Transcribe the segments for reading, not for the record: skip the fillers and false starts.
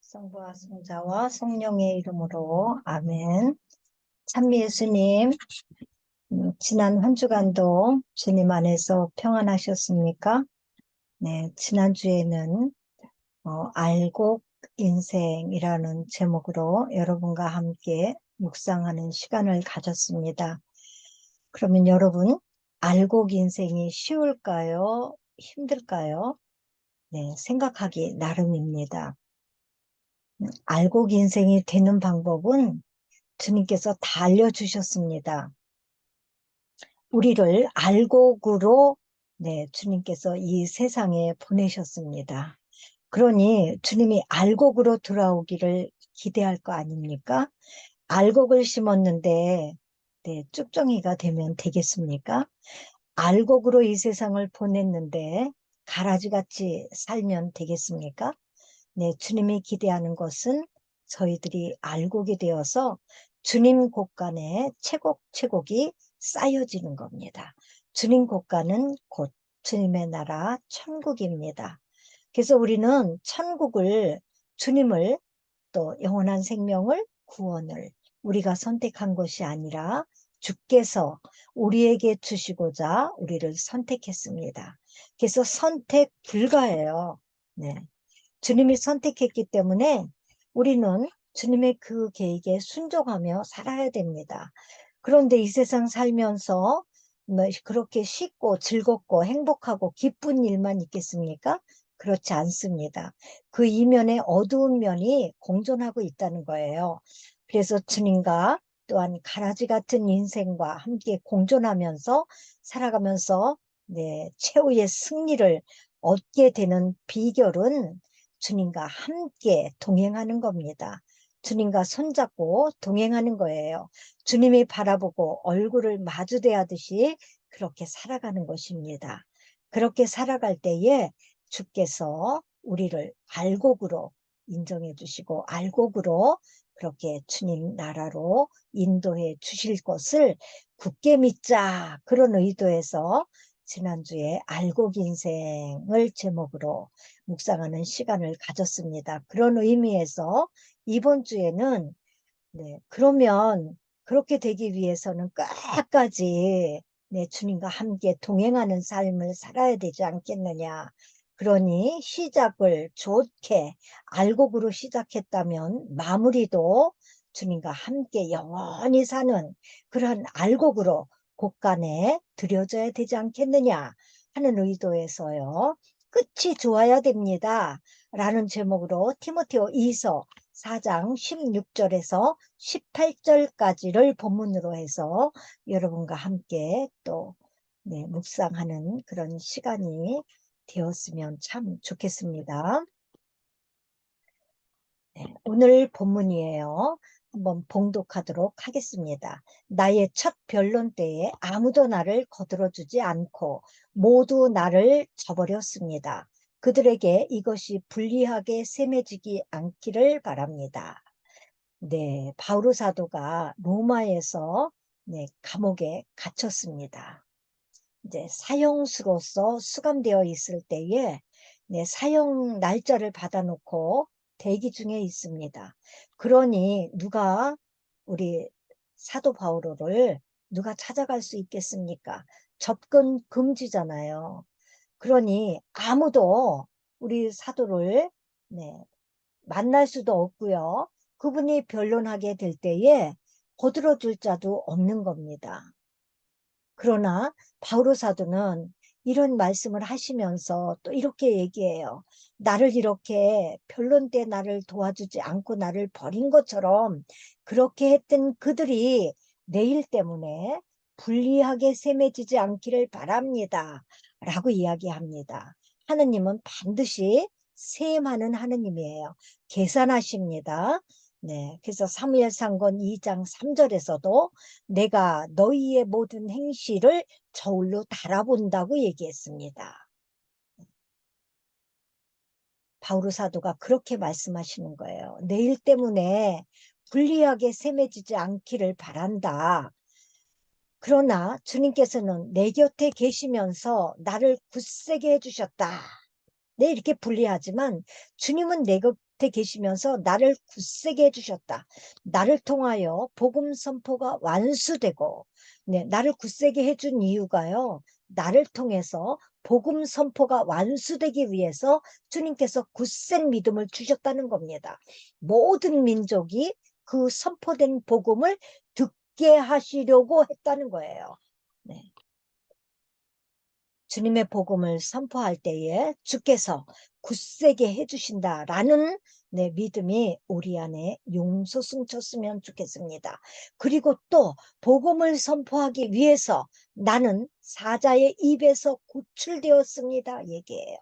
성부와 성자와 성령의 이름으로 아멘. 찬미 예수님, 지난 한 주간도 주님 안에서 평안하셨습니까? 네, 지난주에는 알곡 인생이라는 제목으로 여러분과 함께 묵상하는 시간을 가졌습니다. 그러면 여러분, 알곡 인생이 쉬울까요? 힘들까요? 네, 생각하기 나름입니다. 알곡 인생이 되는 방법은 주님께서 다 알려주셨습니다. 우리를 알곡으로 주님께서 이 세상에 보내셨습니다. 그러니 주님이 알곡으로 돌아오기를 기대할 거 아닙니까? 알곡을 심었는데 쭉정이가 되면 되겠습니까? 알곡으로 이 세상을 보냈는데 가라지같이 살면 되겠습니까? 네, 주님이 기대하는 것은 저희들이 알곡이 되어서 주님 곳간에 채곡채곡이 쌓여지는 겁니다. 주님 곳간은 곧 주님의 나라 천국입니다. 그래서 우리는 천국을, 주님을, 또 영원한 생명을, 구원을 우리가 선택한 것이 아니라 주께서 우리에게 주시고자 우리를 선택했습니다. 그래서 선택 불가예요. 네. 주님이 선택했기 때문에 우리는 주님의 그 계획에 순종하며 살아야 됩니다. 그런데 이 세상 살면서 뭐 그렇게 쉽고 즐겁고 행복하고 기쁜 일만 있겠습니까? 그렇지 않습니다. 그 이면에 어두운 면이 공존하고 있다는 거예요. 그래서 주님과 또한 가라지 같은 인생과 함께 공존하면서 살아가면서 최후의 승리를 얻게 되는 비결은 주님과 함께 동행하는 겁니다. 주님과 손잡고 동행하는 거예요. 주님이 바라보고 얼굴을 마주대하듯이 그렇게 살아가는 것입니다. 그렇게 살아갈 때에 주께서 우리를 알곡으로 인정해 주시고 알곡으로 그렇게 주님 나라로 인도해 주실 것을 굳게 믿자. 그런 의도에서 지난주에 알곡 인생을 제목으로 묵상하는 시간을 가졌습니다. 그런 의미에서 이번 주에는 그러면 그렇게 되기 위해서는 끝까지 주님과 함께 동행하는 삶을 살아야 되지 않겠느냐. 그러니 시작을 좋게 알곡으로 시작했다면 마무리도 주님과 함께 영원히 사는 그러한 알곡으로 곳간에 들여져야 되지 않겠느냐 하는 의도에서요. 끝이 좋아야 됩니다. 라는 제목으로 티모테오 2서 4장 16절에서 18절까지를 본문으로 해서 여러분과 함께 또 묵상하는 그런 시간이 되었으면 참 좋겠습니다. 오늘 본문이에요. 한번 봉독하도록 하겠습니다. 나의 첫 변론 때에 아무도 나를 거들어주지 않고 모두 나를 저버렸습니다. 그들에게 이것이 불리하게 셈해지지 않기를 바랍니다. 바오로 사도가 로마에서 감옥에 갇혔습니다. 이제 사형수로서 수감되어 있을 때에 사형 날짜를 받아놓고 대기 중에 있습니다. 그러니 누가 우리 사도 바오로를 누가 찾아갈 수 있겠습니까? 접근 금지잖아요. 그러니 아무도 우리 사도를 만날 수도 없고요. 그분이 변론하게 될 때에 거들어줄 자도 없는 겁니다. 그러나 바오로 사도는 이런 말씀을 하시면서 또 이렇게 얘기해요. 나를 이렇게 변론 때 나를 도와주지 않고 나를 버린 것처럼 그렇게 했던 그들이 내일 때문에 불리하게 셈해지지 않기를 바랍니다. 라고 이야기합니다. 하느님은 반드시 셈하는 하느님이에요. 계산하십니다. 그래서 사무엘상권 2장 3절에서도 내가 너희의 모든 행실을 저울로 달아본다고 얘기했습니다. 바오로 사도가 그렇게 말씀하시는 거예요. 내일 때문에 불리하게 셈해지지 않기를 바란다. 그러나 주님께서는 내 곁에 계시면서 나를 굳세게 해주셨다. 이렇게 불리하지만 주님은 곁에 계시면서 나를 굳세게 해주셨다. 나를 통하여 복음 선포가 완수되고, 네, 나를 굳세게 해준 이유가요. 나를 통해서 복음 선포가 완수되기 위해서 주님께서 굳센 믿음을 주셨다는 겁니다. 모든 민족이 그 선포된 복음을 듣게 하시려고 했다는 거예요. 네. 주님의 복음을 선포할 때에 주께서 굳세게 해주신다라는 내 믿음이 우리 안에 용솟음쳤으면 좋겠습니다. 그리고 또 복음을 선포하기 위해서 나는 사자의 입에서 구출되었습니다. 얘기해요.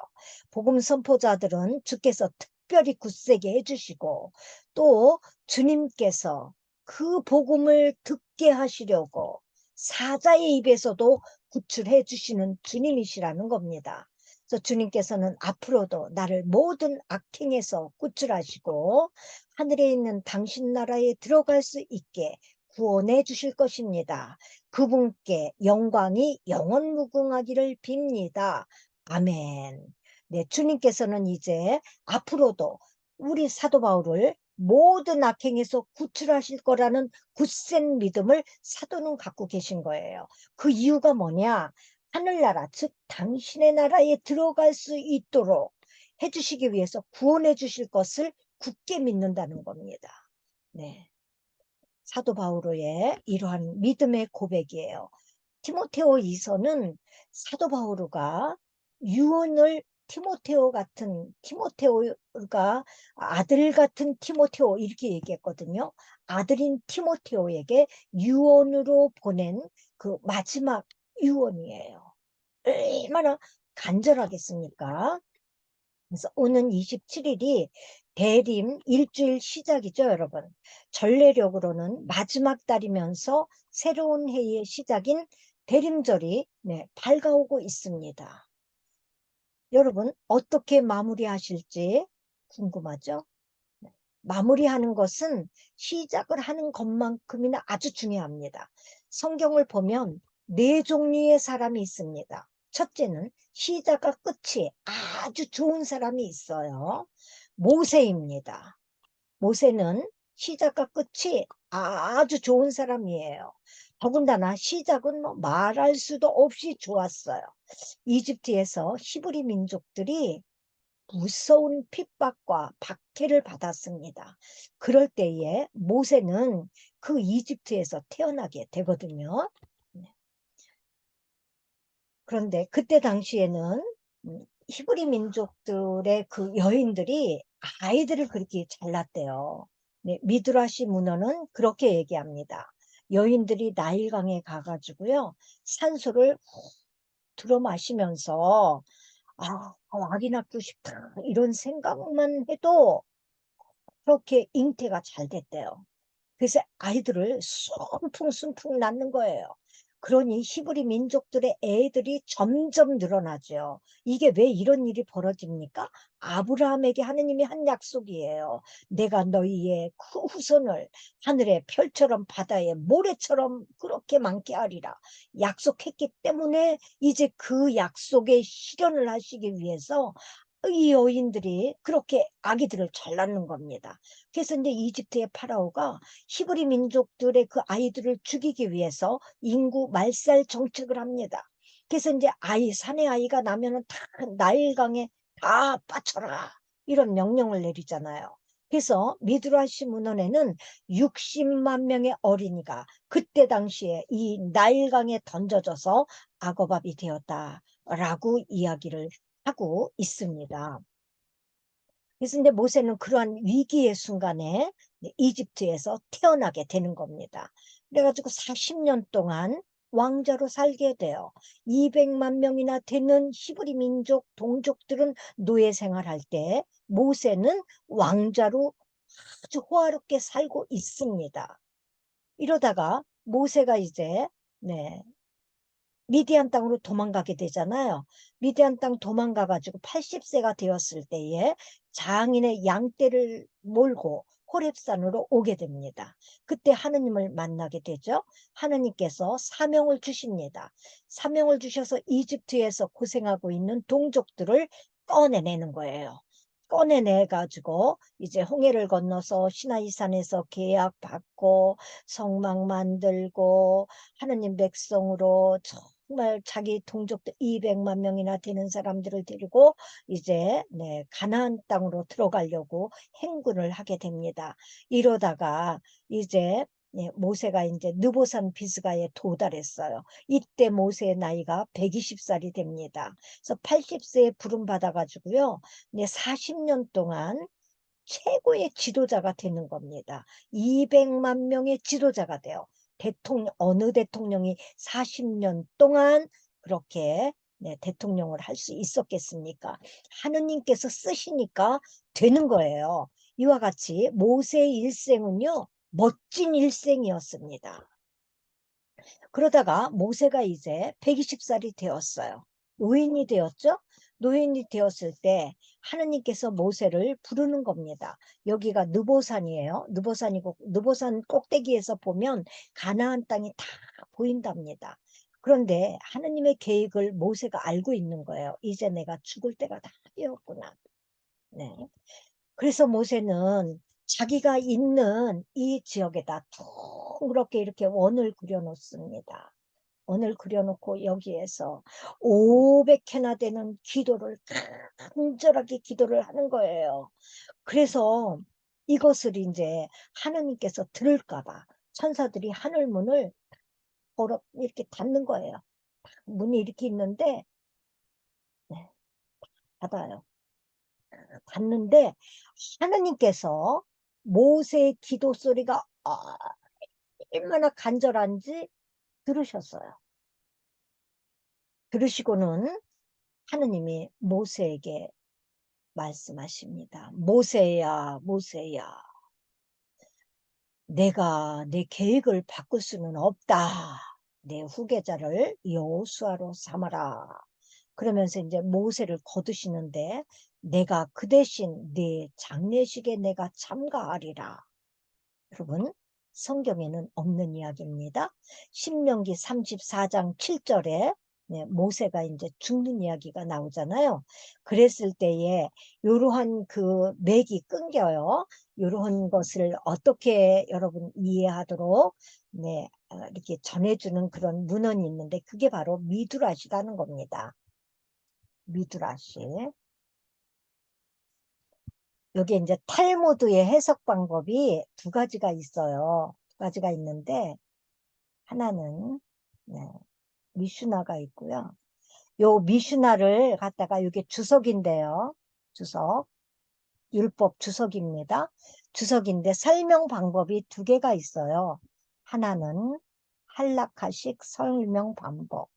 복음 선포자들은 주께서 특별히 굳세게 해주시고 또 주님께서 그 복음을 듣게 하시려고 사자의 입에서도 구출해 주시는 주님이시라는 겁니다. 그래서 주님께서는 앞으로도 나를 모든 악행에서 구출하시고 하늘에 있는 당신 나라에 들어갈 수 있게 구원해 주실 것입니다. 그분께 영광이 영원 무궁하기를 빕니다. 아멘. 네, 주님께서는 이제 앞으로도 우리 사도 바울을 모든 악행에서 구출하실 거라는 굳센 믿음을 사도는 갖고 계신 거예요. 그 이유가 뭐냐? 하늘나라, 즉 당신의 나라에 들어갈 수 있도록 해주시기 위해서 구원해 주실 것을 굳게 믿는다는 겁니다. 네, 사도 바오로의 이러한 믿음의 고백이에요. 티모테오 이서는 사도 바오로가 유언을 티모테오가 아들 같은 티모테오 이렇게 얘기했거든요. 아들인 티모테오에게 유언으로 보낸 그 마지막 유언이에요. 얼마나 간절하겠습니까? 그래서 오는 27일이 대림 일주일 시작이죠, 여러분. 전례력으로는 마지막 달이면서 새로운 해의 시작인 대림절이 밝아오고 있습니다. 여러분, 어떻게 마무리하실지 궁금하죠? 마무리하는 것은 시작을 하는 것만큼이나 아주 중요합니다. 성경을 보면 네 종류의 사람이 있습니다. 첫째는 시작과 끝이 아주 좋은 사람이 있어요. 모세입니다. 모세는 시작과 끝이 아주 좋은 사람이에요. 더군다나 시작은 뭐 말할 수도 없이 좋았어요. 이집트에서 히브리 민족들이 무서운 핍박과 박해를 받았습니다. 그럴 때에 모세는 그 이집트에서 태어나게 되거든요. 그런데 그때 당시에는 히브리 민족들의 그 여인들이 아이들을 그렇게 잘났대요. 네, 미드라시 문헌은 그렇게 얘기합니다. 여인들이 나일강에 가가지고요, 산소를 들어 마시면서 아기 낳고 싶다 이런 생각만 해도 그렇게 잉태가 잘 됐대요. 그래서 아이들을 순풍순풍 낳는 거예요. 그러니 히브리 민족들의 애들이 점점 늘어나죠. 이게 왜 이런 일이 벌어집니까? 아브라함에게 하느님이 한 약속이에요. 내가 너희의 그 후손을 하늘의 별처럼 바다의 모래처럼 그렇게 많게 하리라. 약속했기 때문에 이제 그 약속의 실현을 하시기 위해서 이 여인들이 그렇게 아기들을 잘 낳는 겁니다. 그래서 이제 이집트의 파라오가 히브리 민족들의 그 아이들을 죽이기 위해서 인구 말살 정책을 합니다. 그래서 이제 산의 아이가 나면은 다 나일강에 다 빠쳐라. 이런 명령을 내리잖아요. 그래서 미드라시 문헌에는 60만 명의 어린이가 그때 당시에 이 나일강에 던져져서 악어밥이 되었다라고 이야기를 하고 있습니다. 그래서 이제 모세는 그러한 위기의 순간에 이집트에서 태어나게 되는 겁니다. 그래가지고 40년 동안 왕자로 살게 돼요. 200만 명이나 되는 히브리 민족 동족들은 노예 생활할 때 모세는 왕자로 아주 호화롭게 살고 있습니다. 이러다가 모세가 이제 미디안 땅으로 도망가게 되잖아요. 미디안 땅 도망가가지고 80세가 되었을 때에 장인의 양떼를 몰고 호렙산으로 오게 됩니다. 그때 하느님을 만나게 되죠. 하느님께서 사명을 주십니다. 사명을 주셔서 이집트에서 고생하고 있는 동족들을 꺼내내는 거예요. 꺼내내 가지고 이제 홍해를 건너서 시나이산에서 계약 받고 성막 만들고 하느님 백성으로 정말 자기 동족들 200만 명이나 되는 사람들을 데리고 이제 가나안 땅으로 들어가려고 행군을 하게 됩니다. 이러다가 이제 모세가 이제 느보산 비스가에 도달했어요. 이때 모세의 나이가 120살이 됩니다. 그래서 80세에 부름 받아가지고요. 40년 동안 최고의 지도자가 되는 겁니다. 200만 명의 지도자가 돼요. 어느 대통령이 40년 동안 그렇게 대통령을 할 수 있었겠습니까? 하느님께서 쓰시니까 되는 거예요. 이와 같이 모세의 일생은요, 멋진 일생이었습니다. 그러다가 모세가 이제 120살이 되었어요. 노인이 되었죠? 노인이 되었을 때 하느님께서 모세를 부르는 겁니다. 여기가 느보산이에요. 느보산이고 느보산 꼭대기에서 보면 가나안 땅이 다 보인답니다. 그런데 하느님의 계획을 모세가 알고 있는 거예요. 이제 내가 죽을 때가 다 되었구나. 네. 그래서 모세는 자기가 있는 이 지역에다 둥그렇게 이렇게 원을 그려 놓습니다. 원을 그려놓고 여기에서 500회나 되는 기도를 간절하게 기도를 하는 거예요. 그래서 이것을 이제 하느님께서 들을까봐 천사들이 하늘 문을 이렇게 닫는 거예요. 문이 이렇게 있는데 닫아요. 닫는데 하느님께서 모세의 기도 소리가 얼마나 간절한지 들으셨어요. 들으시고는 하느님이 모세에게 말씀하십니다. 모세야, 모세야, 내가 내 계획을 바꿀 수는 없다. 내 후계자를 여호수아로 삼아라. 그러면서 이제 모세를 거두시는데 내가 그 대신 네 장례식에 내가 참가하리라. 여러분, 성경에는 없는 이야기입니다. 신명기 34장 7절에 모세가 이제 죽는 이야기가 나오잖아요. 그랬을 때에 이러한 그 맥이 끊겨요. 이러한 것을 어떻게 여러분 이해하도록 이렇게 전해주는 그런 문헌이 있는데 그게 바로 미드라시라는 겁니다. 미드라시. 여기 이제 탈무드의 해석 방법이 두 가지가 있어요. 두 가지가 있는데 하나는 미슈나가 있고요. 요 미슈나를 갖다가 이게 주석인데요. 주석, 율법 주석입니다. 주석인데 설명 방법이 두 개가 있어요. 하나는 할라카식 설명 방법,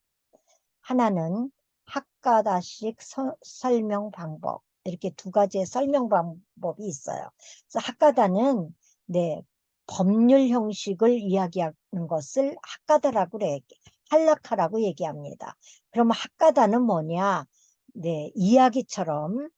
하나는 학가다식 설명 방법. 이렇게 두 가지의 설명 방법이 있어요. 그래서 학가다는 법률 형식을 이야기하는 것을 학가다라고 할라카라고 얘기합니다. 그러면 학가다는 뭐냐? 이야기처럼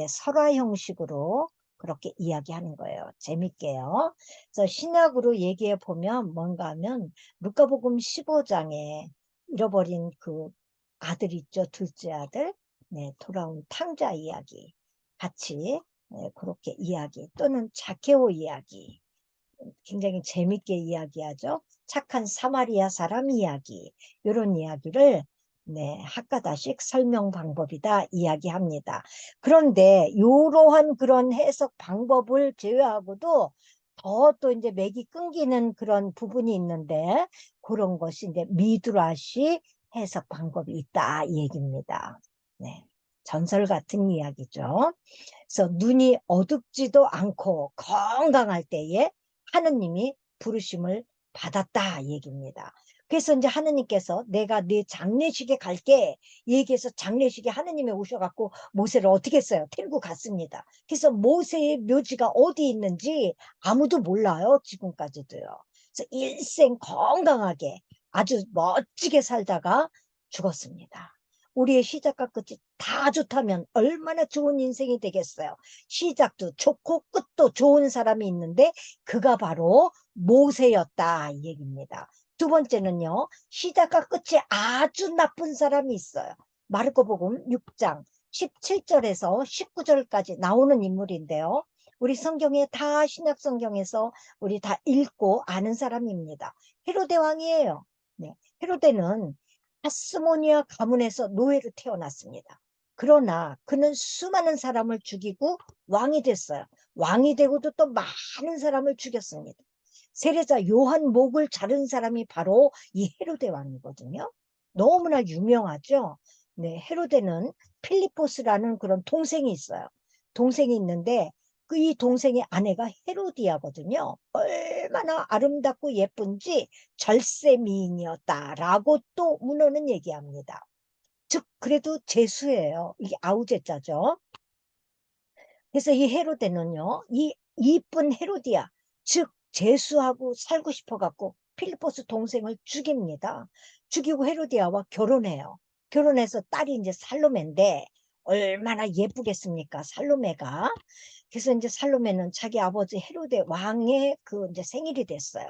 설화 형식으로 그렇게 이야기하는 거예요. 재밌게요. 그래서 신약으로 얘기해 보면 뭔가 하면 루카복음 15장에 잃어버린 그 아들 있죠. 둘째 아들. 돌아온 탕자 이야기. 같이 그렇게 이야기 또는 자케오 이야기. 굉장히 재밌게 이야기하죠. 착한 사마리아 사람 이야기. 이런 이야기를 학가다식 설명 방법이다 이야기합니다. 그런데 이러한 그런 해석 방법을 제외하고도 더 또 이제 맥이 끊기는 그런 부분이 있는데 그런 것이 이제 미드라시 해석 방법이 있다 이 얘기입니다. 전설 같은 이야기죠. 그래서 눈이 어둡지도 않고 건강할 때에 하느님이 부르심을 받았다 이 얘기입니다. 그래서 이제 하느님께서 내가 네 장례식에 갈게 얘기해서 장례식에 하느님이 오셔갖고 모세를 어떻게 했어요? 데리고 갔습니다. 그래서 모세의 묘지가 어디 있는지 아무도 몰라요. 지금까지도요. 그래서 일생 건강하게 아주 멋지게 살다가 죽었습니다. 우리의 시작과 끝이 다 좋다면 얼마나 좋은 인생이 되겠어요. 시작도 좋고 끝도 좋은 사람이 있는데 그가 바로 모세였다 이 얘기입니다. 두 번째는요. 시작과 끝이 아주 나쁜 사람이 있어요. 마르코복음 6장 17절에서 19절까지 나오는 인물인데요. 우리 성경에 다 신약 성경에서 우리 다 읽고 아는 사람입니다. 헤로데 왕이에요. 네, 헤로데는 하스모니아 가문에서 노예로 태어났습니다. 그러나 그는 수많은 사람을 죽이고 왕이 됐어요. 왕이 되고도 또 많은 사람을 죽였습니다. 세례자 요한 목을 자른 사람이 바로 이 헤로데 왕이거든요. 너무나 유명하죠. 네, 헤로데는 필리포스라는 그런 동생이 있어요. 동생이 있는데 그 이 동생의 아내가 헤로디아거든요. 얼마나 아름답고 예쁜지 절세 미인이었다라고 또 문헌은 얘기합니다. 즉 그래도 재수예요. 이게 아우제자죠. 그래서 이 헤로데는요, 이 이쁜 헤로디아, 즉 재수하고 살고 싶어 갖고 필리포스 동생을 죽입니다. 죽이고 헤로디아와 결혼해요. 결혼해서 딸이 이제 살로메인데 얼마나 예쁘겠습니까, 살로메가. 그래서 이제 살로메는 자기 아버지 헤로데 왕의 그 이제 생일이 됐어요.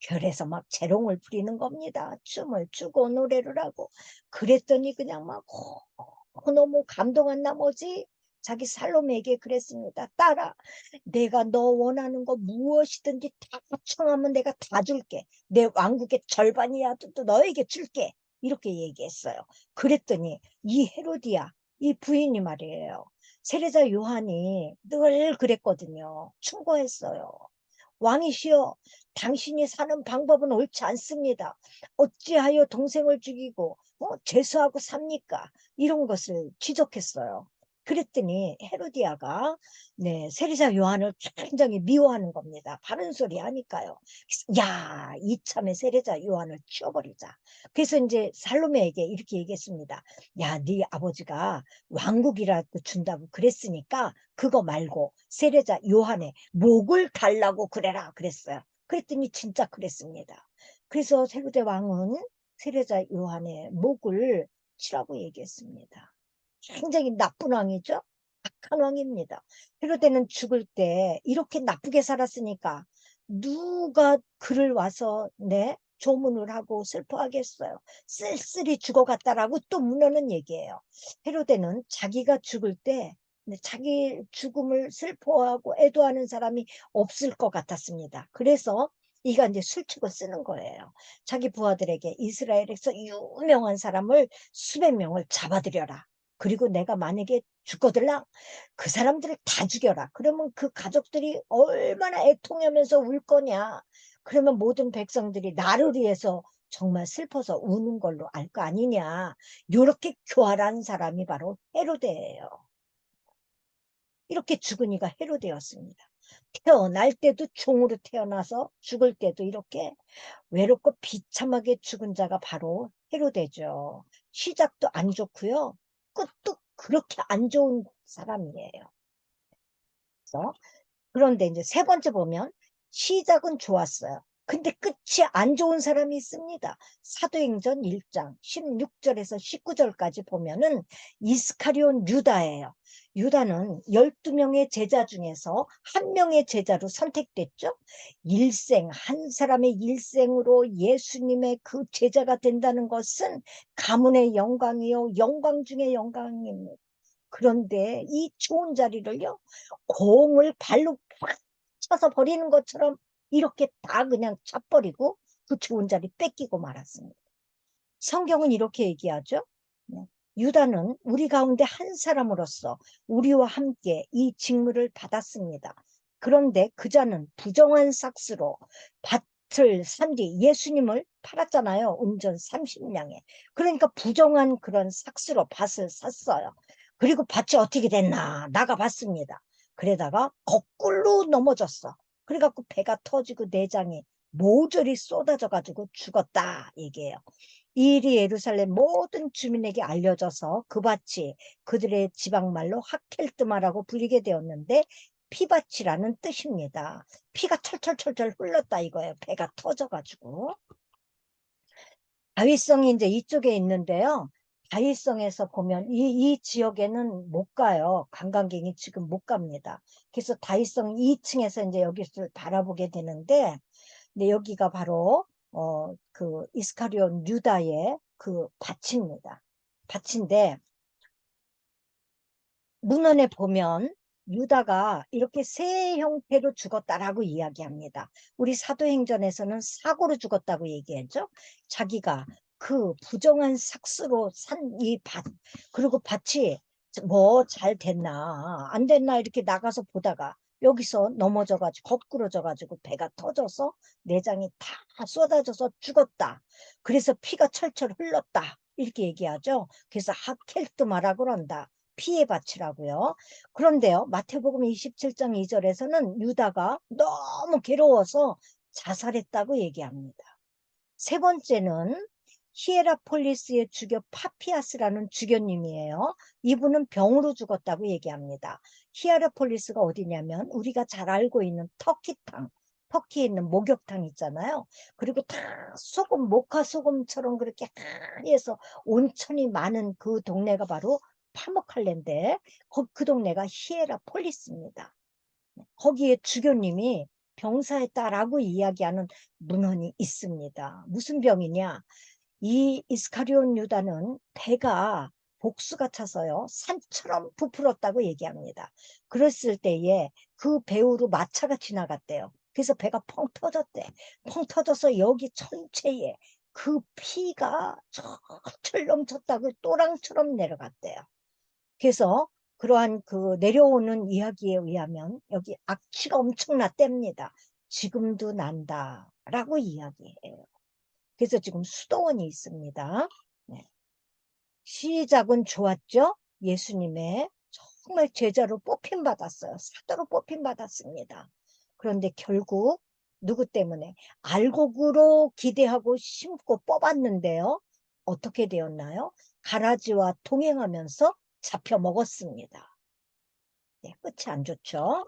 별에서 막 재롱을 부리는 겁니다. 춤을 추고 노래를 하고. 그랬더니 그냥 막 너무 감동한 나머지 자기 살로메에게 그랬습니다. 딸아, 내가 너 원하는 거 무엇이든지 다 청하면 내가 다 줄게. 내 왕국의 절반이라도 또 너에게 줄게. 이렇게 얘기했어요. 그랬더니 이 헤로디아, 이 부인이 말이에요. 세례자 요한이 늘 그랬거든요. 충고했어요. 왕이시여, 당신이 사는 방법은 옳지 않습니다. 어찌하여 동생을 죽이고 죄수하고 삽니까? 이런 것을 지적했어요. 그랬더니 헤로디아가 네, 세리사 요한을 굉장히 미워하는 겁니다. 바른 소리 하니까요. 야, 이참에 세리자 요한을 치워버리자. 그래서 이제 살로메에게 이렇게 얘기했습니다. 야, 네 아버지가 왕국이라도 준다고 그랬으니까 그거 말고 세례자 요한의 목을 달라고 그래라 그랬어요. 그랬더니 진짜 그랬습니다. 그래서 헤로데 왕은 세례자 요한의 목을 치라고 얘기했습니다. 굉장히 나쁜 왕이죠. 악한 왕입니다. 헤로데는 죽을 때 이렇게 나쁘게 살았으니까 누가 그를 와서 조문을 하고 슬퍼하겠어요. 쓸쓸히 죽어갔다라고 또 문헌은 얘기해요. 헤로데는 자기가 죽을 때 자기 죽음을 슬퍼하고 애도하는 사람이 없을 것 같았습니다. 그래서 이가 이제 술책을 쓰는 거예요. 자기 부하들에게 이스라엘에서 유명한 사람을 수백 명을 잡아들여라. 그리고 내가 만약에 죽거들랑 그 사람들을 다 죽여라. 그러면 그 가족들이 얼마나 애통하면서 울 거냐. 그러면 모든 백성들이 나를 위해서 정말 슬퍼서 우는 걸로 알 거 아니냐. 이렇게 교활한 사람이 바로 헤로데예요. 이렇게 죽은 이가 헤로데였습니다. 태어날 때도 종으로 태어나서 죽을 때도 이렇게 외롭고 비참하게 죽은 자가 바로 헤로데죠. 시작도 안 좋고요. 끝도 그렇게 안 좋은 사람이에요. 그래서 그런데 이제 세 번째 보면 시작은 좋았어요. 근데 끝이 안 좋은 사람이 있습니다. 사도행전 1장 16절에서 19절까지 보면은 이스카리온 유다예요. 유다는 12명의 제자 중에서 한 명의 제자로 선택됐죠. 한 사람의 일생으로 예수님의 그 제자가 된다는 것은 가문의 영광이요. 영광 중의 영광입니다. 그런데 이 좋은 자리를요, 공을 발로 팍 쳐서 버리는 것처럼 이렇게 다 그냥 차버리고 그 좋은 자리 뺏기고 말았습니다. 성경은 이렇게 얘기하죠. 네. 유다는 우리 가운데 한 사람으로서 우리와 함께 이 직무를 받았습니다. 그런데 그자는 부정한 삭스로 밭을 산 뒤 예수님을 팔았잖아요. 운전 30냥에. 그러니까 부정한 그런 삭스로 밭을 샀어요. 그리고 밭이 어떻게 됐나 나가봤습니다. 그러다가 거꾸로 넘어졌어. 그래갖고 배가 터지고 내장이 모조리 쏟아져 가지고 죽었다 얘기해요. 이 일이 예루살렘 모든 주민에게 알려져서 그 밭이 그들의 지방말로 하켈뜨마라고 불리게 되었는데 피밭이라는 뜻입니다. 피가 철철철철 흘렀다 이거예요. 배가 터져가지고. 다윗성이 이제 이쪽에 있는데요. 다윗성에서 보면 이 지역에는 못 가요. 관광객이 지금 못 갑니다. 그래서 다윗성 2층에서 이제 여기를 바라보게 되는데, 근데 여기가 바로 그 이스카리온 유다의 그 밭입니다. 밭인데 문헌에 보면 유다가 이렇게 세 형태로 죽었다라고 이야기합니다. 우리 사도행전에서는 사고로 죽었다고 얘기했죠. 자기가 그 부정한 삭스로 산 이 밭, 그리고 밭이 뭐 잘 됐나 안 됐나 이렇게 나가서 보다가 여기서 넘어져가지고 거꾸로져가지고 배가 터져서 내장이 다 쏟아져서 죽었다. 그래서 피가 철철 흘렀다. 이렇게 얘기하죠. 그래서 하켈트마라 그런다. 피의 밭이라고요. 그런데요, 마태복음 27장 2절에서는 유다가 너무 괴로워서 자살했다고 얘기합니다. 세 번째는 히에라폴리스의 주교 파피아스라는 주교님이에요. 이분은 병으로 죽었다고 얘기합니다. 히에라폴리스가 어디냐면 우리가 잘 알고 있는 터키탕, 터키에 있는 목욕탕 있잖아요. 그리고 다 소금, 모카 소금처럼 그렇게 하얘서 온천이 많은 그 동네가 바로 파묵칼레인데 그 동네가 히에라폴리스입니다. 거기에 주교님이 병사했다라고 이야기하는 문헌이 있습니다. 무슨 병이냐? 이 이스카리온 유다는 배가 복수가 차서요, 산처럼 부풀었다고 얘기합니다. 그랬을 때에 그 배후로 마차가 지나갔대요. 그래서 배가 펑 터졌대. 펑 터져서 여기 전체에 그 피가 철철 넘쳤다고 또랑처럼 내려갔대요. 그래서 그러한 그 내려오는 이야기에 의하면 여기 악취가 엄청났답니다. 지금도 난다라고 이야기해요. 그래서 지금 수도원이 있습니다. 네. 시작은 좋았죠? 예수님의 정말 제자로 뽑힘 받았어요. 사도로 뽑힘 받았습니다. 그런데 결국 누구 때문에 알곡으로 기대하고 심고 뽑았는데요. 어떻게 되었나요? 가라지와 동행하면서 잡혀 먹었습니다. 네, 끝이 안 좋죠?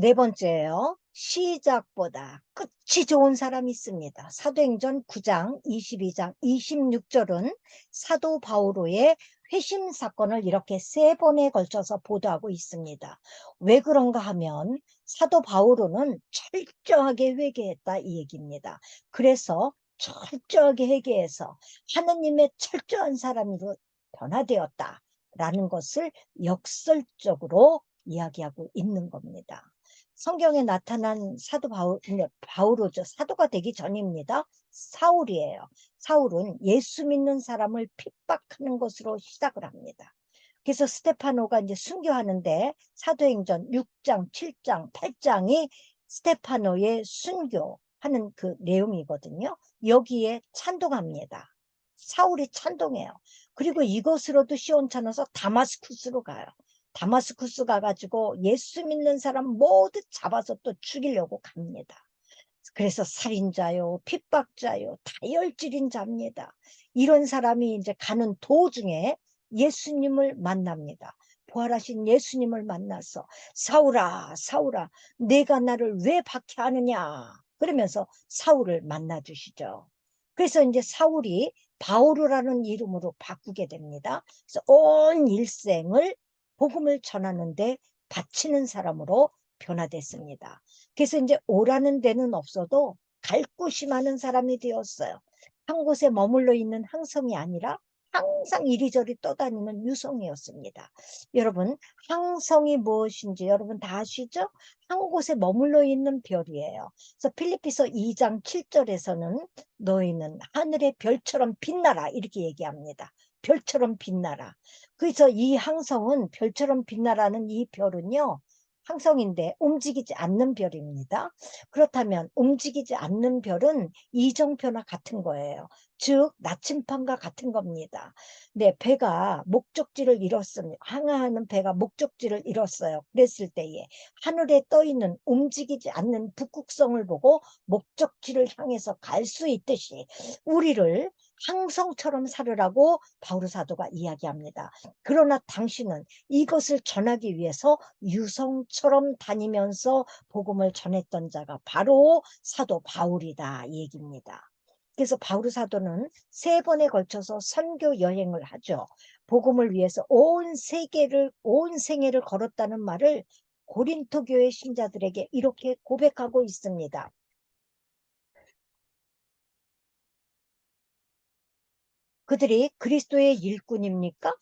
네 번째예요. 시작보다 끝이 좋은 사람이 있습니다. 사도행전 9장 22장 26절은 사도 바오로의 회심 사건을 이렇게 세 번에 걸쳐서 보도하고 있습니다. 왜 그런가 하면 사도 바오로는 철저하게 회개했다 이 얘기입니다. 그래서 철저하게 회개해서 하느님의 철저한 사람으로 변화되었다라는 것을 역설적으로 이야기하고 있는 겁니다. 성경에 나타난 사도 바오로죠. 사도가 되기 전입니다. 사울이에요. 사울은 예수 믿는 사람을 핍박하는 것으로 시작을 합니다. 그래서 스테파노가 이제 순교하는데 사도행전 6장, 7장, 8장이 스테파노의 순교하는 그 내용이거든요. 여기에 찬동합니다. 사울이 찬동해요. 그리고 이것으로도 시원찮아서 다마스쿠스로 가요. 다마스쿠스 가가지고 예수 믿는 사람 모두 잡아서 또 죽이려고 갑니다. 그래서 살인자요, 핍박자요, 다혈질인 자입니다. 이런 사람이 이제 가는 도중에 예수님을 만납니다. 부활하신 예수님을 만나서 사울아, 사울아, 내가 나를 왜 박해하느냐? 그러면서 사울을 만나 주시죠. 그래서 이제 사울이 바오로라는 이름으로 바꾸게 됩니다. 그래서 온 일생을 복음을 전하는데 바치는 사람으로 변화됐습니다. 그래서 이제 오라는 데는 없어도 갈 곳이 많은 사람이 되었어요. 한 곳에 머물러 있는 항성이 아니라 항상 이리저리 떠다니는 유성이었습니다. 여러분, 항성이 무엇인지 여러분 다 아시죠? 한 곳에 머물러 있는 별이에요. 그래서 필리피서 2장 7절에서는 너희는 하늘의 별처럼 빛나라 이렇게 얘기합니다. 별처럼 빛나라. 그래서 이 항성은 별처럼 빛나라는 이 별은요. 항성인데 움직이지 않는 별입니다. 그렇다면 움직이지 않는 별은 이정표나 같은 거예요. 즉 나침반과 같은 겁니다. 네, 배가 목적지를 잃었습니다. 항해하는 배가 목적지를 잃었어요. 그랬을 때에 하늘에 떠 있는 움직이지 않는 북극성을 보고 목적지를 향해서 갈 수 있듯이 우리를 항성처럼 살으라고 바울 사도가 이야기합니다. 그러나 당신은 이것을 전하기 위해서 유성처럼 다니면서 복음을 전했던 자가 바로 사도 바울이다 이 얘기입니다. 그래서 바울 사도는 세 번에 걸쳐서 선교 여행을 하죠. 복음을 위해서 온 세계를 온 생애를 걸었다는 말을 고린토 교회 신자들에게 이렇게 고백하고 있습니다. 그들이 그리스도의 일꾼입니까?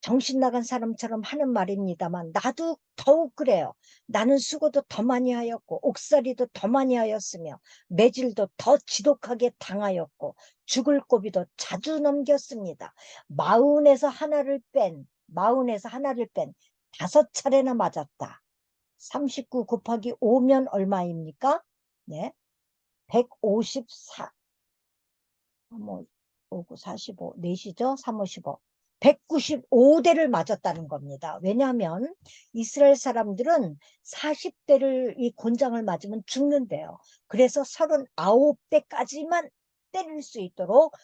정신 나간 사람처럼 하는 말입니다만 나도 더욱 그래요. 나는 수고도 더 많이 하였고 옥살이도 더 많이 하였으며 매질도 더 지독하게 당하였고 죽을 고비도 자주 넘겼습니다. 마흔에서 하나를 뺀 5차례나 맞았다. 39 곱하기 5면 얼마입니까? 네, 154. 뭐 5, 45, 4시죠? 3, 5, 15. 195대를 맞았다는 겁니다. 왜냐하면 이스라엘 사람들은 40대를 이 곤장을 맞으면 죽는데요. 그래서 39대까지만 때릴 수 있도록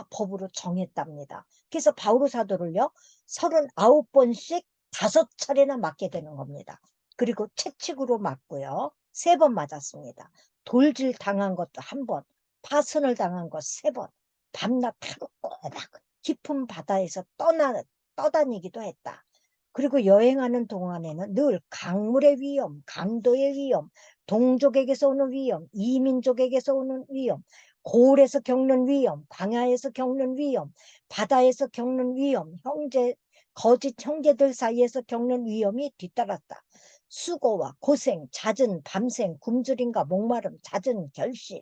법으로 정했답니다. 그래서 바오로 사도를요, 39번씩 5차례나 맞게 되는 겁니다. 그리고 채찍으로 맞고요. 3번 맞았습니다. 돌질 당한 것도 1번, 파선을 당한 것 3번, 밤낮 하루 꼬박 깊은 바다에서 떠다니기도 했다. 그리고 여행하는 동안에는 늘 강물의 위험, 강도의 위험, 동족에게서 오는 위험, 이민족에게서 오는 위험, 고을에서 겪는 위험, 광야에서 겪는 위험, 바다에서 겪는 위험, 거짓 형제들 사이에서 겪는 위험이 뒤따랐다. 수고와 고생, 잦은 밤샘, 굶주림과 목마름, 잦은 결실,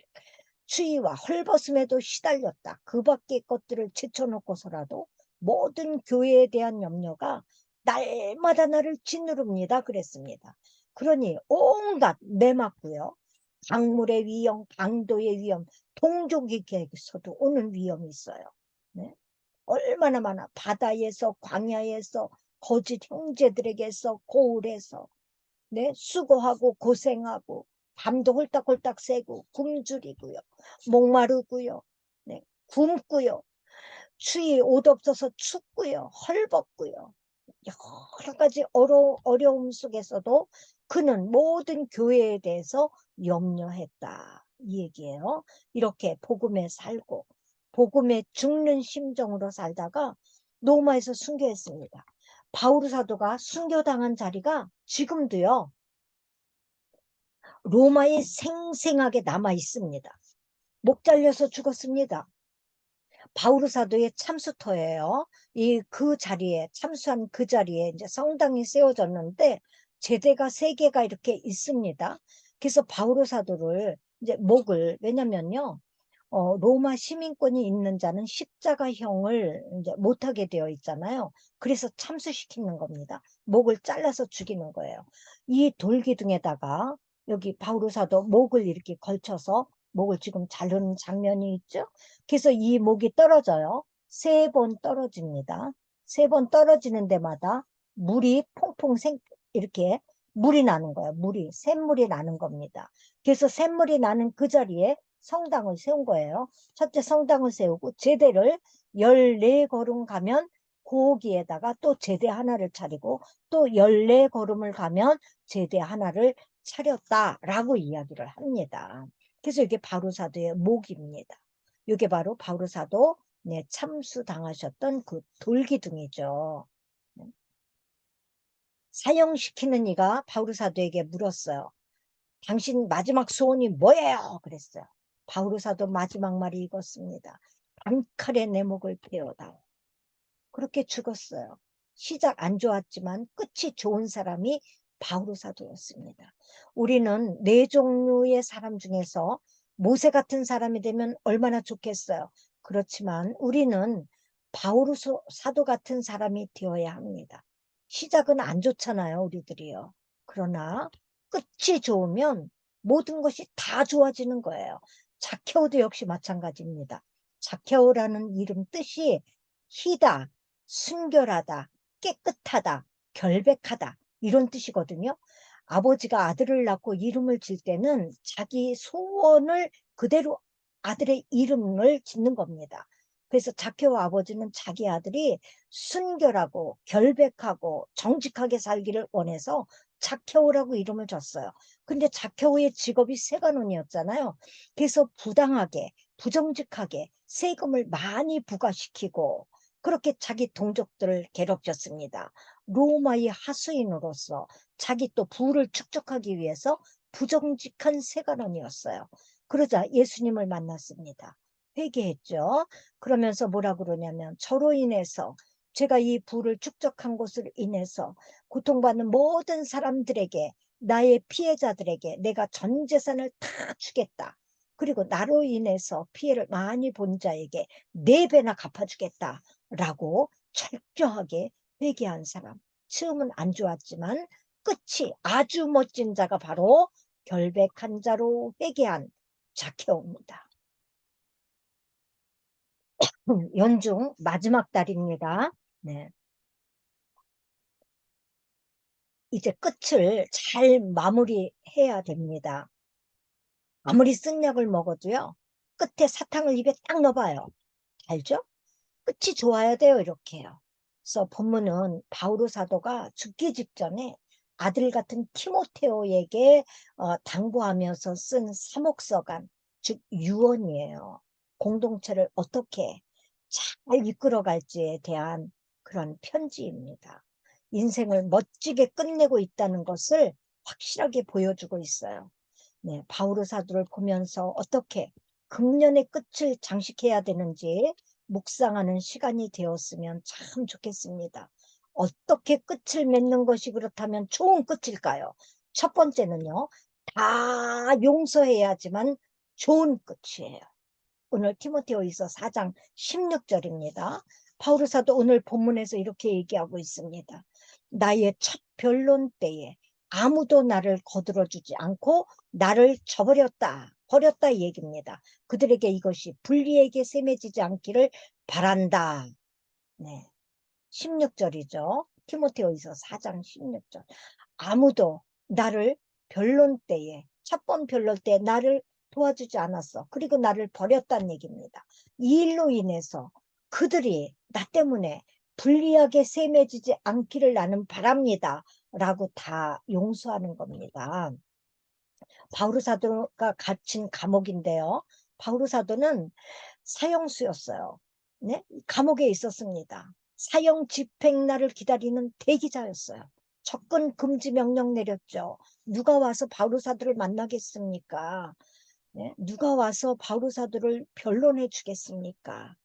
추위와 헐벗음에도 시달렸다. 그 밖의 것들을 제쳐놓고서라도 모든 교회에 대한 염려가 날마다 나를 짓누릅니다. 그랬습니다. 그러니 온갖 내맞고요. 강물의 위험, 강도의 위험, 동족에게서도 오는 위험이 있어요. 네? 얼마나 많아. 바다에서, 광야에서, 거짓 형제들에게서, 고을에서, 네? 수고하고 고생하고 밤도 홀딱홀딱 새고 굶주리고요. 목마르고요. 네? 굶고요. 추위 옷 없어서 춥고요. 헐벗고요. 여러 가지 어려움 속에서도 그는 모든 교회에 대해서 염려했다. 이 얘기예요. 이렇게 복음에 살고 복음에 죽는 심정으로 살다가 로마에서 순교했습니다. 바울 사도가 순교당한 자리가 지금도요. 로마에 생생하게 남아 있습니다. 목 잘려서 죽었습니다. 바울 사도의 참수터예요. 그 자리에 참수한 그 자리에 이제 성당이 세워졌는데 제대가 3개가 이렇게 있습니다. 그래서 바울 사도를 이제 목을 왜냐면요. 로마 시민권이 있는 자는 십자가형을 이제 못하게 되어 있잖아요. 그래서 참수시키는 겁니다. 목을 잘라서 죽이는 거예요. 이 돌기둥에다가 여기 바울 사도 목을 이렇게 걸쳐서 목을 지금 자르는 장면이 있죠. 그래서 이 목이 떨어져요. 3번 떨어집니다. 3번 떨어지는 데마다 물이 이렇게 물이 나는 거예요. 샘물이 나는 겁니다. 그래서 샘물이 나는 그 자리에 성당을 세운 거예요. 첫째 성당을 세우고 제대를 14걸음 가면 거기에다가 또 제대 하나를 차리고 또 14걸음을 가면 제대 하나를 차렸다라고 이야기를 합니다. 그래서 이게 바로사도의 목입니다. 이게 바로 바로사도 네, 참수당하셨던 그 돌기둥이죠. 사형시키는 이가 바로사도에게 물었어요. 당신 마지막 소원이 뭐예요? 그랬어요. 바울 사도 마지막 말이 이것입니다. 단칼에 내 목을 베어다오. 그렇게 죽었어요. 시작 안 좋았지만 끝이 좋은 사람이 바울 사도였습니다. 우리는 4종류의 사람 중에서 모세 같은 사람이 되면 얼마나 좋겠어요. 그렇지만 우리는 바울 사도 같은 사람이 되어야 합니다. 시작은 안 좋잖아요, 우리들이요. 그러나 끝이 좋으면 모든 것이 다 좋아지는 거예요. 자케오도 역시 마찬가지입니다. 자케오라는 이름 뜻이 희다, 순결하다, 깨끗하다, 결백하다 이런 뜻이거든요. 아버지가 아들을 낳고 이름을 질 때는 자기 소원을 그대로 아들의 이름을 짓는 겁니다. 그래서 자케오 아버지는 자기 아들이 순결하고 결백하고 정직하게 살기를 원해서 자케오라고 이름을 줬어요. 근데 자케오의 직업이 세관원이었잖아요. 그래서 부당하게 부정직하게 세금을 많이 부과시키고 그렇게 자기 동족들을 괴롭혔습니다. 로마의 하수인으로서 자기 또 부를 축적하기 위해서 부정직한 세관원이었어요. 그러자 예수님을 만났습니다. 회개했죠. 그러면서 뭐라 그러냐면 저로 인해서 제가 이 부를 축적한 것으로 인해서 고통받는 모든 사람들에게, 나의 피해자들에게 내가 전 재산을 다 주겠다. 그리고 나로 인해서 피해를 많이 본 자에게 4배나 갚아주겠다. 라고 철저하게 회개한 사람. 처음은 안 좋았지만 끝이 아주 멋진 자가 바로 결백한 자로 회개한 자케오입니다. 연중 마지막 달입니다. 네. 이제 끝을 잘 마무리해야 됩니다. 아무리 쓴 약을 먹어도요, 끝에 사탕을 입에 딱 넣어봐요. 알죠? 끝이 좋아야 돼요, 이렇게요. 그래서 본문은 바오로 사도가 죽기 직전에 아들 같은 티모테오에게 당부하면서 쓴 사목서간, 즉 유언이에요. 공동체를 어떻게 잘 이끌어갈지에 대한 그런 편지입니다. 인생을 멋지게 끝내고 있다는 것을 확실하게 보여주고 있어요. 네, 바오로 사도를 보면서 어떻게 금년의 끝을 장식해야 되는지 묵상하는 시간이 되었으면 참 좋겠습니다. 어떻게 끝을 맺는 것이 그렇다면 좋은 끝일까요? 첫 번째는요, 다 용서해야지만 좋은 끝이에요. 오늘 티모테오이서 4장 16절입니다. 바울 사도 오늘 본문에서 이렇게 얘기하고 있습니다. 나의 첫 변론 때에 아무도 나를 거들어주지 않고 나를 버렸다 이 얘기입니다. 그들에게 이것이 불리에게 세매지지 않기를 바란다. 네, 16절이죠. 티모테오이서 4장 16절. 아무도 나를 변론 때에, 첫 번 변론 때 나를 도와주지 않았어. 그리고 나를 버렸다는 얘기입니다. 이 일로 인해서 그들이 나 때문에 불리하게 세매지지 않기를 나는 바랍니다. 라고 다 용서하는 겁니다. 바오로 사도가 갇힌 감옥인데요. 바오로 사도는 사형수였어요. 네? 감옥에 있었습니다. 사형 집행 날을 기다리는 대기자였어요. 접근 금지 명령 내렸죠. 누가 와서 바오로 사도를 만나겠습니까? 네? 누가 와서 바오로 사도를 변론해 주겠습니까?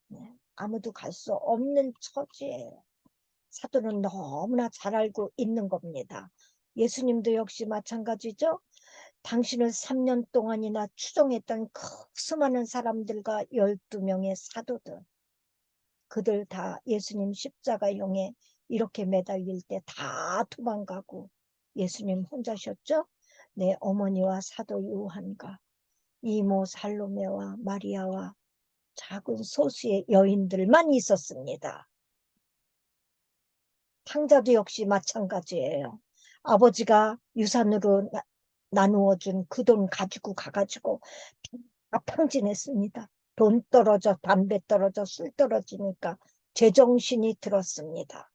네? 아무도 갈 수 없는 처지예요. 사도는 너무나 잘 알고 있는 겁니다. 예수님도 역시 마찬가지죠. 당신을 3년 동안이나 추종했던 그 수많은 사람들과 12명의 사도들, 그들 다 예수님 십자가형에 이렇게 매달릴 때 다 도망가고 예수님 혼자셨죠? 내 어머니와 사도 요한과 이모 살로메와 마리아와 작은 소수의 여인들만 있었습니다. 탕자도 역시 마찬가지예요. 아버지가 유산으로 나누어 준 그 돈 가지고 가가지고 다 탕진했습니다. 돈 떨어져, 담배 떨어져, 술 떨어지니까 제정신이 들었습니다.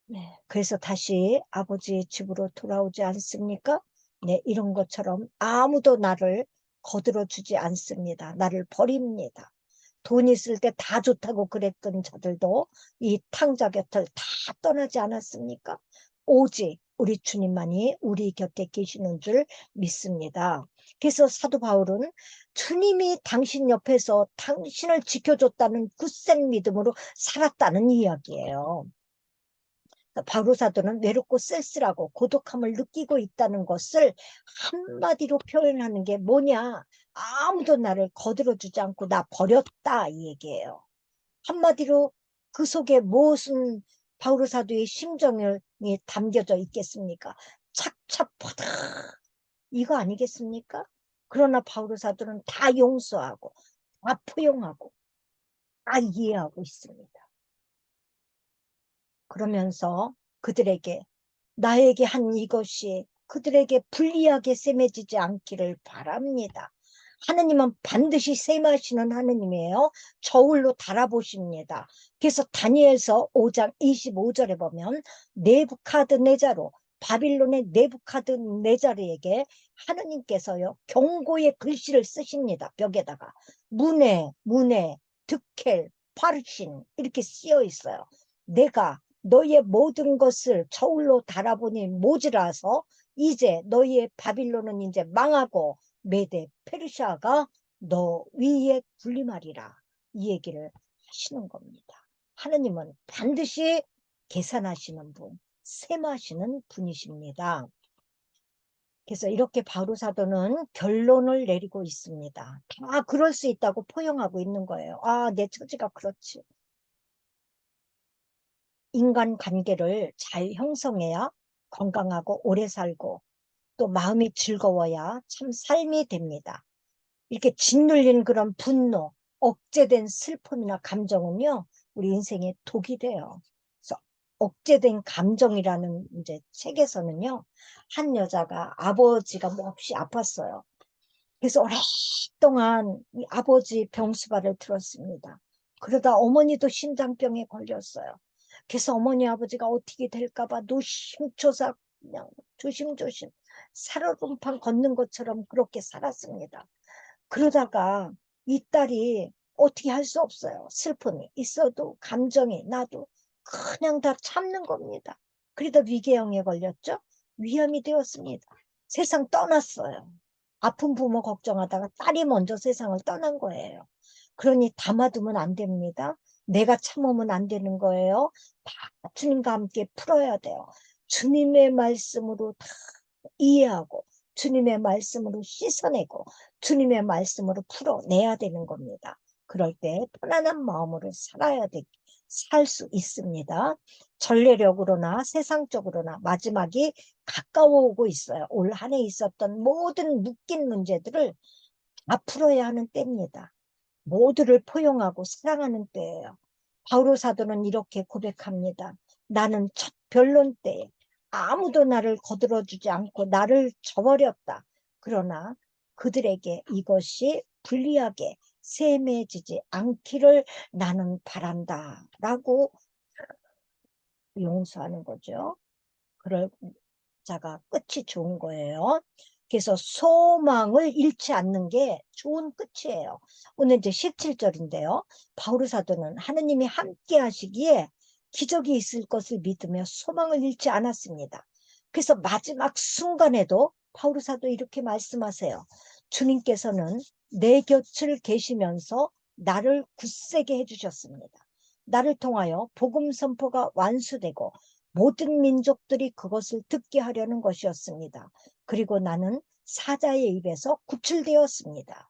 네, 그래서 다시 아버지 집으로 돌아오지 않습니까? 네, 이런 것처럼 아무도 나를 거들어 주지 않습니다. 나를 버립니다. 돈 있을 때 다 좋다고 그랬던 자들도 이 탕자 곁을 다 떠나지 않았습니까? 오직 우리 주님만이 우리 곁에 계시는 줄 믿습니다. 그래서 사도 바울은 주님이 당신 옆에서 당신을 지켜줬다는 굳센 믿음으로 살았다는 이야기예요. 바로 사도는 외롭고 쓸쓸하고 고독함을 느끼고 있다는 것을 한마디로 표현하는 게 뭐냐? 아무도 나를 거들어주지 않고 나 버렸다 이 얘기예요. 한마디로 그 속에 무슨 바오로 사도의 심정이 담겨져 있겠습니까? 착착포다 이거 아니겠습니까? 그러나 바오로 사도는 다 용서하고 다 포용하고 다 이해하고 있습니다. 그러면서 그들에게 나에게 한 이것이 그들에게 불리하게 세매지지 않기를 바랍니다. 하느님은 반드시 세마시는 하느님이에요. 저울로 달아보십니다. 그래서 다니엘서 5장 25절에 보면 네부카드네자로 바빌론의 네부카드네자르에게 하느님께서요 경고의 글씨를 쓰십니다. 벽에다가 문에 득켈 파르신 이렇게 쓰여 있어요. 내가 너희의 모든 것을 저울로 달아보니 모자라서 이제 너희의 바빌론은 이제 망하고 메데 페르시아가 너 위에 군림하리라 이 얘기를 하시는 겁니다. 하느님은 반드시 계산하시는 분, 셈하시는 분이십니다. 그래서 이렇게 바울 사도는 결론을 내리고 있습니다. 다 그럴 수 있다고 포용하고 있는 거예요. 아, 내 처지가 그렇지. 인간관계를 잘 형성해야 건강하고 오래 살고 또 마음이 즐거워야 참 삶이 됩니다. 이렇게 짓눌린 그런 분노, 억제된 슬픔이나 감정은요, 우리 인생에 독이 돼요. 그래서 억제된 감정이라는 이제 책에서는요, 한 여자가 아버지가 몹시 아팠어요. 그래서 오랫동안 이 아버지 병수발을 들었습니다. 그러다 어머니도 심장병에 걸렸어요. 그래서 어머니 아버지가 어떻게 될까봐 노심초사 그냥 조심조심 살얼음판 걷는 것처럼 그렇게 살았습니다. 그러다가 이 딸이 어떻게 할 수 없어요. 슬픔이 있어도 감정이 나도 그냥 다 참는 겁니다. 그러다 위궤양에 걸렸죠. 위암이 되었습니다. 세상 떠났어요. 아픈 부모 걱정하다가 딸이 먼저 세상을 떠난 거예요. 그러니 담아두면 안 됩니다. 내가 참으면 안 되는 거예요. 다 주님과 함께 풀어야 돼요. 주님의 말씀으로 다 이해하고 주님의 말씀으로 씻어내고 주님의 말씀으로 풀어내야 되는 겁니다. 그럴 때 편안한 마음으로 살 수 있습니다. 전례력으로나 세상적으로나 마지막이 가까워 오고 있어요. 올 한 해 있었던 모든 묶인 문제들을 다 풀어야 하는 때입니다. 모두를 포용하고 사랑하는 때예요. 바울 사도는 이렇게 고백합니다. 나는 첫 변론 때에 아무도 나를 거들어주지 않고 나를 저버렸다. 그러나 그들에게 이것이 불리하게 세매지지 않기를 나는 바란다. 라고 용서하는 거죠. 그럴 자가 끝이 좋은 거예요. 그래서 소망을 잃지 않는 게 좋은 끝이에요. 오늘 이제 17절인데요. 바울 사도는 하느님이 함께 하시기에 기적이 있을 것을 믿으며 소망을 잃지 않았습니다. 그래서 마지막 순간에도 바울 사도 이렇게 말씀하세요. 주님께서는 내 곁을 계시면서 나를 굳세게 해주셨습니다. 나를 통하여 복음 선포가 완수되고 모든 민족들이 그것을 듣게 하려는 것이었습니다. 그리고 나는 사자의 입에서 구출되었습니다.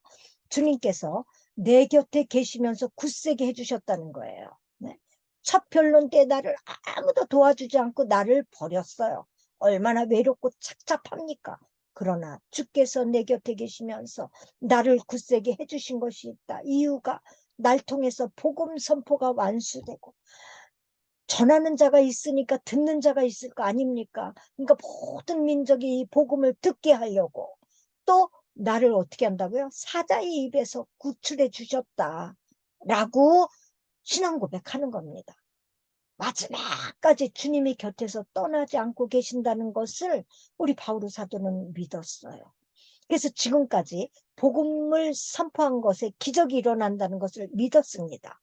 주님께서 내 곁에 계시면서 굳세게 해주셨다는 거예요. 네. 첫 변론 때 나를 아무도 도와주지 않고 나를 버렸어요. 얼마나 외롭고 착잡합니까? 그러나 주께서 내 곁에 계시면서 나를 굳세게 해주신 것이 있다. 이유가 날 통해서 복음 선포가 완수되고 전하는 자가 있으니까 듣는 자가 있을 거 아닙니까? 그러니까 모든 민족이 이 복음을 듣게 하려고 또 나를 어떻게 한다고요? 사자의 입에서 구출해 주셨다. 라고 신앙 고백하는 겁니다. 마지막까지 주님이 곁에서 떠나지 않고 계신다는 것을 우리 바울 사도는 믿었어요. 그래서 지금까지 복음을 선포한 것에 기적이 일어난다는 것을 믿었습니다.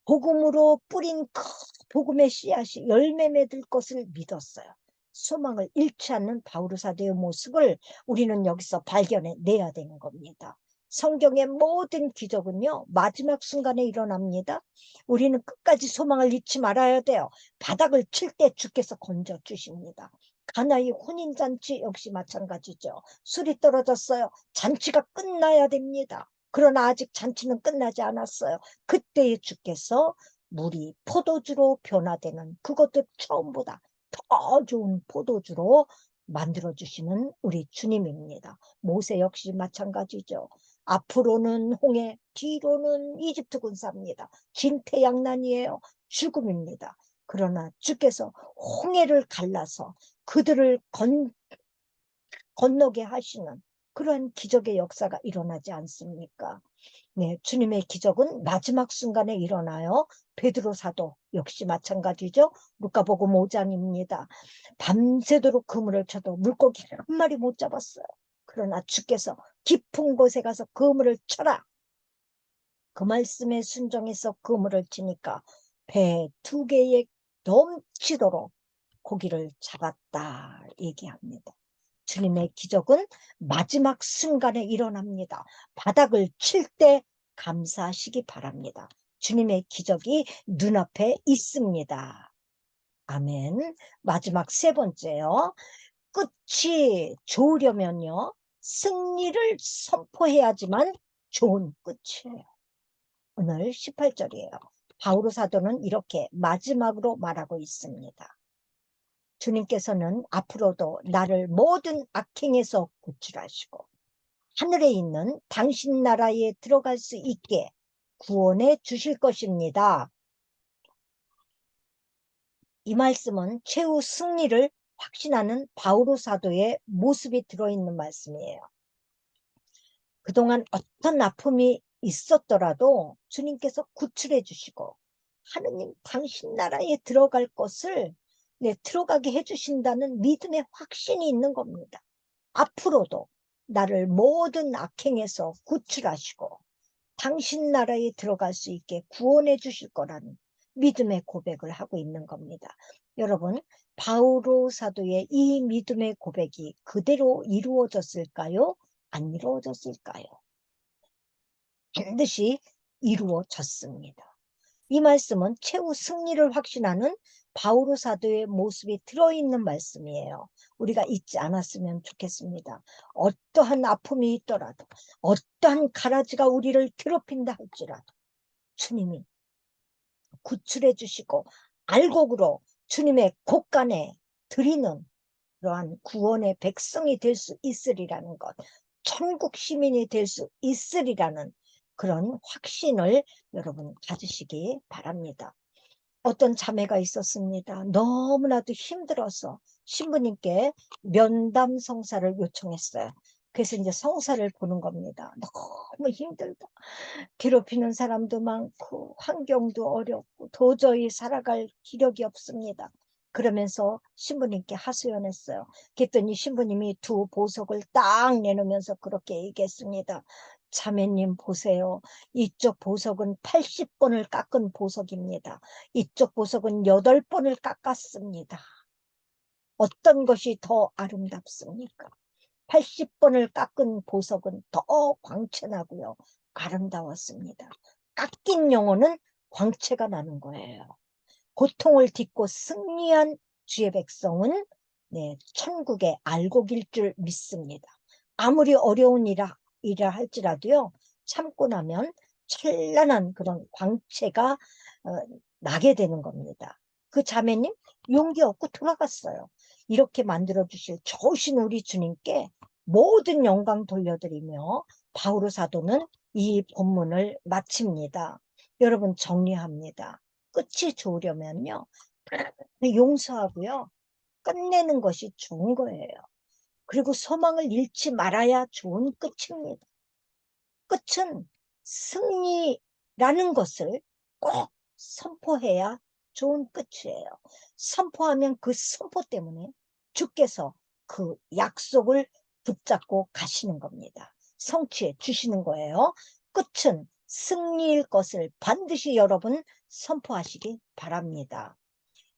복음으로 뿌린 그 복음의 씨앗이 열매 맺을 것을 믿었어요. 소망을 잃지 않는 바울 사도의 모습을 우리는 여기서 발견해 내야 되는 겁니다. 성경의 모든 기적은요, 마지막 순간에 일어납니다. 우리는 끝까지 소망을 잃지 말아야 돼요. 바닥을 칠 때 주께서 건져주십니다. 가나의 혼인잔치 역시 마찬가지죠. 술이 떨어졌어요. 잔치가 끝나야 됩니다. 그러나 아직 잔치는 끝나지 않았어요. 그때에 주께서 물이 포도주로 변화되는 그것도 처음보다 더 좋은 포도주로 만들어주시는 우리 주님입니다. 모세 역시 마찬가지죠. 앞으로는 홍해, 뒤로는 이집트 군사입니다. 진퇴양난이에요. 죽음입니다. 그러나 주께서 홍해를 갈라서 그들을 건너게 하시는 그러한 기적의 역사가 일어나지 않습니까? 네, 주님의 기적은 마지막 순간에 일어나요. 베드로 사도 역시 마찬가지죠. 루카복음 5장입니다. 밤새도록 그물을 쳐도 물고기 한 마리 못 잡았어요. 그러나 주께서 깊은 곳에 가서 그물을 쳐라. 그 말씀에 순종해서 그물을 치니까 배 2개에 넘치도록 고기를 잡았다 얘기합니다. 주님의 기적은 마지막 순간에 일어납니다. 바닥을 칠 때 감사하시기 바랍니다. 주님의 기적이 눈앞에 있습니다. 아멘. 마지막 세 번째요. 끝이 좋으려면요, 승리를 선포해야지만 좋은 끝이에요. 오늘 18절이에요. 바오로 사도는 이렇게 마지막으로 말하고 있습니다. 주님께서는 앞으로도 나를 모든 악행에서 구출하시고 하늘에 있는 당신 나라에 들어갈 수 있게 구원해 주실 것입니다. 이 말씀은 최후 승리를 확신하는 바오로 사도의 모습이 들어있는 말씀이에요. 그동안 어떤 아픔이 있었더라도 주님께서 구출해 주시고 하느님 당신 나라에 들어갈 것을 들어가게 해주신다는 믿음의 확신이 있는 겁니다. 앞으로도 나를 모든 악행에서 구출하시고 당신 나라에 들어갈 수 있게 구원해 주실 거라는 믿음의 고백을 하고 있는 겁니다. 여러분, 바오로 사도의 이 믿음의 고백이 그대로 이루어졌을까요? 안 이루어졌을까요? 반드시 이루어졌습니다. 이 말씀은 최후 승리를 확신하는 바오로 사도의 모습이 들어있는 말씀이에요. 우리가 잊지 않았으면 좋겠습니다. 어떠한 아픔이 있더라도, 어떠한 가라지가 우리를 괴롭힌다 할지라도 주님이 구출해 주시고 알곡으로 주님의 곳간에 드리는 그러한 구원의 백성이 될 수 있으리라는 것, 천국 시민이 될 수 있으리라는 그런 확신을 여러분 가지시기 바랍니다. 어떤 자매가 있었습니다. 너무나도 힘들어서 신부님께 면담 성사를 요청했어요. 그래서 이제 성사를 보는 겁니다. 너무 힘들다. 괴롭히는 사람도 많고 환경도 어렵고 도저히 살아갈 기력이 없습니다. 그러면서 신부님께 하소연했어요. 그랬더니 신부님이 두 보석을 딱 내놓으면서 그렇게 얘기했습니다. 자매님 보세요. 이쪽 보석은 80번을 깎은 보석입니다. 이쪽 보석은 8번을 깎았습니다. 어떤 것이 더 아름답습니까? 80번을 깎은 보석은 더 광채나고요. 아름다웠습니다. 깎인 영혼은 광채가 나는 거예요. 고통을 딛고 승리한 주의 백성은 천국의 알곡일 줄 믿습니다. 아무리 어려운 일이라 할지라도요, 참고 나면 찬란한 그런 광채가 나게 되는 겁니다. 그 자매님 용기 얻고 돌아갔어요. 이렇게 만들어주실 좋으신 우리 주님께 모든 영광 돌려드리며 바오로 사도는 이 본문을 마칩니다. 여러분 정리합니다. 끝이 좋으려면요, 용서하고요, 끝내는 것이 좋은 거예요. 그리고 소망을 잃지 말아야 좋은 끝입니다. 끝은 승리라는 것을 꼭 선포해야 좋은 끝이에요. 선포하면 그 선포 때문에 주께서 그 약속을 붙잡고 가시는 겁니다. 성취해 주시는 거예요. 끝은 승리일 것을 반드시 여러분 선포하시기 바랍니다.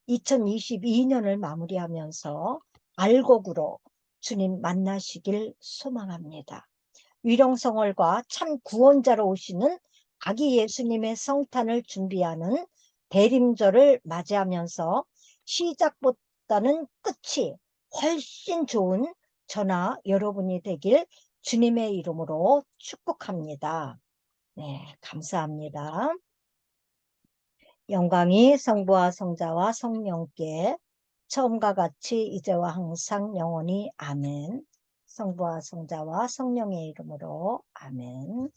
2022년을 마무리하면서 알곡으로 주님 만나시길 소망합니다. 위령성월과 참 구원자로 오시는 아기 예수님의 성탄을 준비하는 대림절을 맞이하면서 시작보다는 끝이 훨씬 좋은 저나 여러분이 되길 주님의 이름으로 축복합니다. 네, 감사합니다. 영광이 성부와 성자와 성령께 처음과 같이 이제와 항상 영원히 아멘. 성부와 성자와 성령의 이름으로 아멘.